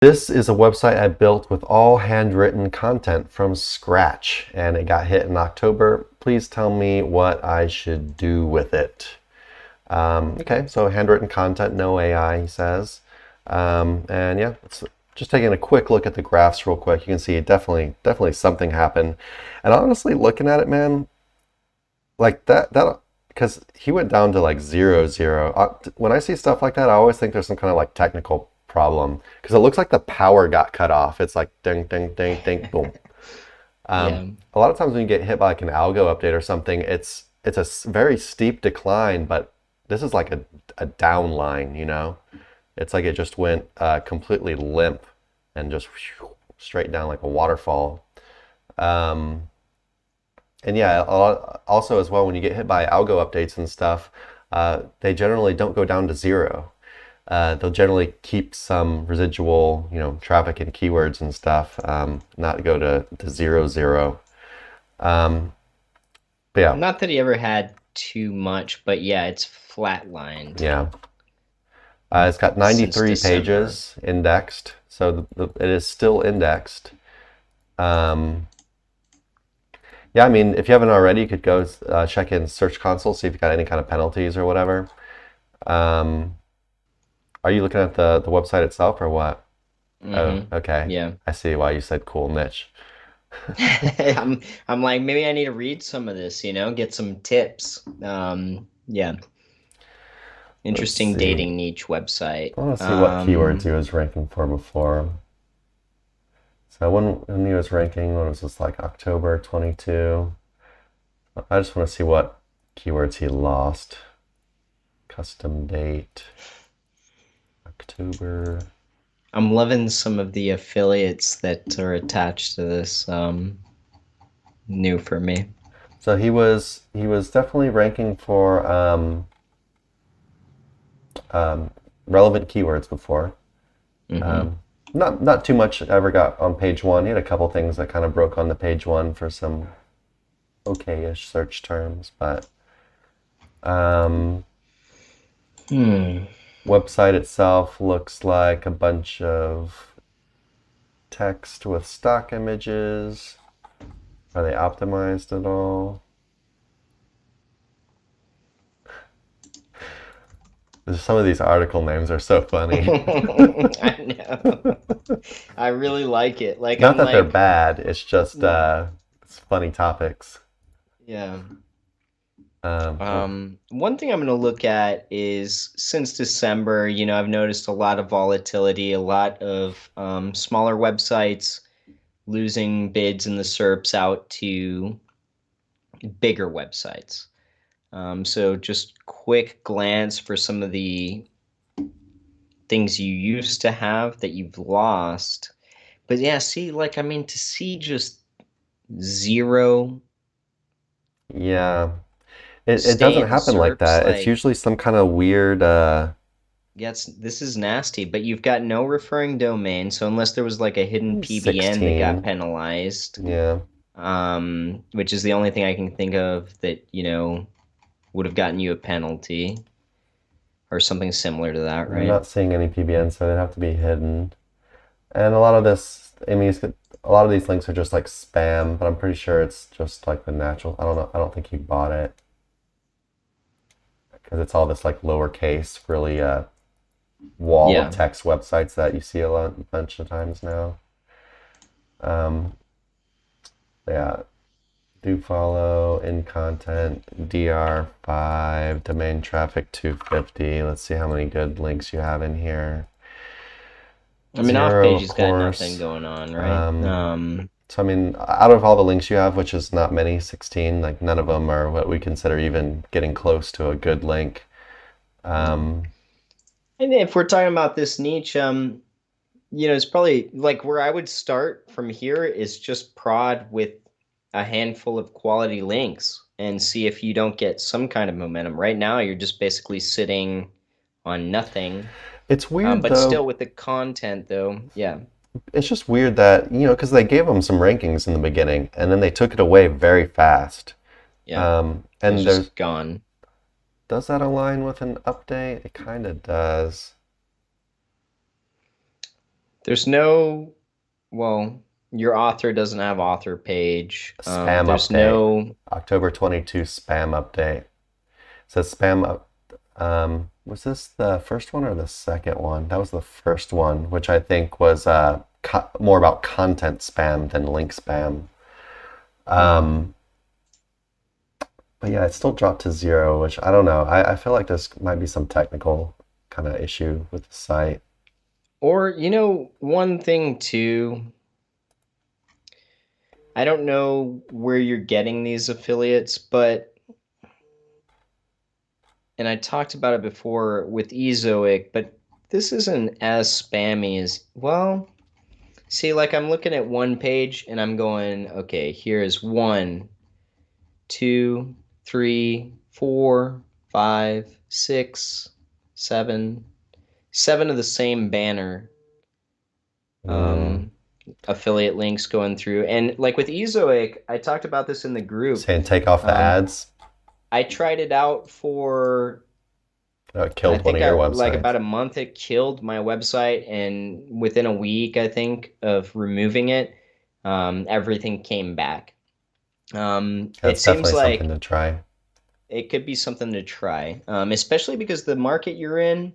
This is a website I built with all handwritten content from scratch, and it got hit in October. Please tell me what I should do with it. Okay, so handwritten content, no AI, he says. And yeah, it's just taking a quick look at the graphs real quick. You can see definitely something happened. And honestly, looking at it, man, like because he went down to like 0, 0. When I see stuff like that, I always think there's some kind of like technical problem because it looks like the power got cut off. It's like ding, ding, ding, ding, boom. Yeah. A lot of times when you get hit by like an algo update or something, it's very steep decline, but this is like a down line, you know? It's like it just went completely limp and just straight down like a waterfall. Um, and yeah, also as well, when you get hit by algo updates and stuff, they generally don't go down to 0. They'll generally keep some residual, traffic and keywords and stuff, not go to 0, 0. Um, but yeah, Not that he ever had too much, but yeah, it's flatlined yeah. It's got since 93 December. pages indexed, so it is still indexed. Um, yeah, I mean, if you haven't already, you could go check in Search Console, see if you got any kind of penalties or whatever. Um, are you looking at the website itself or what? Oh, Mm-hmm. okay. Yeah. I see why you said cool niche. I'm like, maybe I need to read some of this, get some tips. Yeah. Let's Interesting see. dating niche website. I want to see what keywords he was ranking for before. So when he was ranking, when was this, like October 22? I just want to see what keywords he lost. Custom date, October. I'm loving some of the affiliates that are attached to this. New for me. So he was definitely ranking for relevant keywords before. Mm-hmm. Um, not too much ever got on page one. He had a couple things that kind of broke on the page one for some okay-ish search terms, but um, Hmm. website itself looks like a bunch of text with stock images. Are they optimized at all? Some of these article names are so funny. I know. I really like it. Like Not I'm that they're like, bad, it's just it's funny topics. yeah. Oh, One thing I'm gonna look at is since December, I've noticed a lot of volatility, a lot of smaller websites losing bids in the SERPs out to bigger websites. So just quick glance for some of the things you used to have that you've lost. But yeah, see, like I mean, to see just zero yeah. It stay doesn't in the happen like SERPs, that. It's like usually some kind of weird yeah, this is nasty. But you've got no referring domain, so unless there was like a hidden PBN that got 16. penalized, Yeah. which is the only thing I can think of that, would have gotten you a penalty or something similar to that, I'm right? not seeing any PBN, so they'd have to be hidden. And a lot of this, I mean, a lot of these links are just like spam, but I'm pretty sure it's just like the natural. I don't know. I don't think he bought it because it's all this like lowercase, really wall of Yeah. text websites that you see a bunch of times now. Um, yeah, do follow in content DR5 domain traffic 250. Let's see how many good links you have in here. I mean, off Zero, page of has got nothing course. going on, right? Um, so I mean, out of all the links you have, which is not many, 16, like none of them are what we consider even getting close to a good link. Um, And if we're talking about this niche, it's probably like where I would start from here is just prod with a handful of quality links and see if you don't get some kind of momentum. Right now, you're just basically sitting on nothing. it's weird But still though. with the content though, yeah, It's just weird that, because they gave them some rankings in the beginning and then they took it away very fast. yeah, it's And just gone. does that align with an update? It kind of does. There's no, well, your author doesn't have author page. Spam There's update. no, October 22 spam update. It says spam up. Was this the first one or the second one? That was the first one, which I think was more about content spam than link spam. Um, but yeah, it still dropped to 0, which I don't know. I feel like this might be some technical kind of issue with the site. or, one thing too, I don't know where you're getting these affiliates, and I talked about it before with Ezoic, but this isn't as spammy as, well, see, like I'm looking at one page and I'm going, okay, here's 1, 2, 3, 4, 5, 6, 7, 7 of the same banner Mm. affiliate links going through. And like with Ezoic, I talked about this in the group. Saying take off the Um, ads. I tried it out for, It I killed one think of your like websites. about a month. It killed my website, and within a week, I think, of removing it, everything came back. It That's seems definitely something like to try. it could be something to try, especially because the market you're in,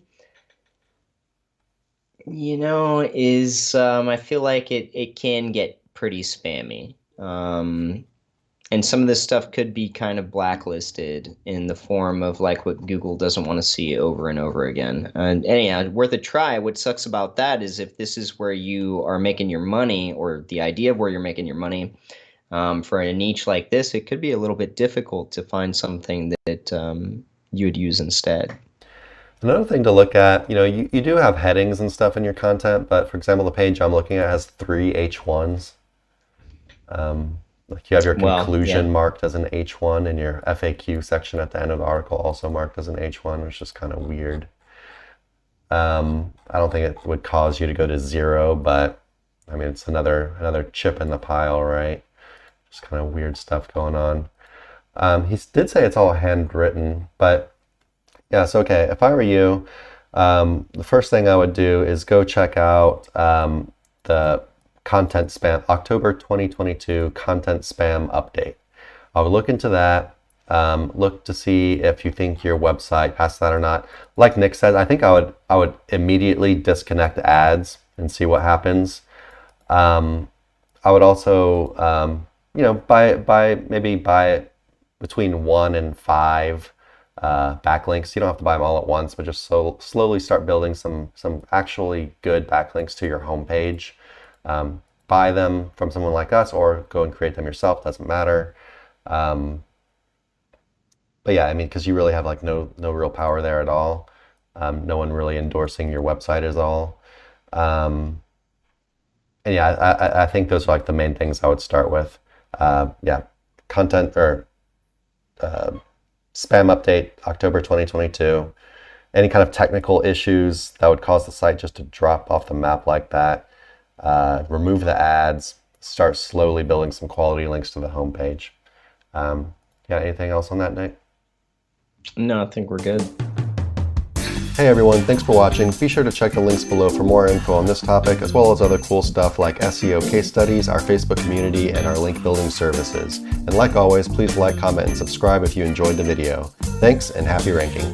is I feel like it can get pretty spammy. And some of this stuff could be kind of blacklisted in the form of like what Google doesn't want to see over and over again. And anyhow, worth a try. What sucks about that is if this is where you are making your money, or the idea of where you're making your money, for a niche like this, it could be a little bit difficult to find something that you would use instead. Another thing to look at, you do have headings and stuff in your content, but for example, the page I'm looking at has 3 H1s. Like you have your Well, conclusion yeah. marked as an H1 and your FAQ section at the end of the article also marked as an H1, which is kind of weird. I don't think it would cause you to go to 0, but I mean, it's another chip in the pile, right? Just kind of weird stuff going on. He did say it's all handwritten, but yeah, so okay. If I were you, the first thing I would do is go check out the content spam October 2022 content spam update. I would look into that. Look to see if you think your website passed that or not. Like Nick said, I think I would immediately disconnect ads and see what happens. I would also buy between 1 and 5 backlinks. You don't have to buy them all at once, but just slowly start building some actually good backlinks to your homepage. Buy them from someone like us, or go and create them yourself. Doesn't matter. But yeah, I mean, because you really have like no real power there at all. No one really endorsing your website is all. And yeah, I think those are like the main things I would start with. Yeah, content or spam update, October 2022. Any kind of technical issues that would cause the site just to drop off the map like that. Remove the ads. Start slowly building some quality links to the homepage. Yeah, anything else on that, Nick? No, I think we're good. Hey everyone, thanks for watching. Be sure to check the links below for more info on this topic, as well as other cool stuff like SEO case studies, our Facebook community, and our link building services. And like always, please like, comment, and subscribe if you enjoyed the video. Thanks, and happy ranking.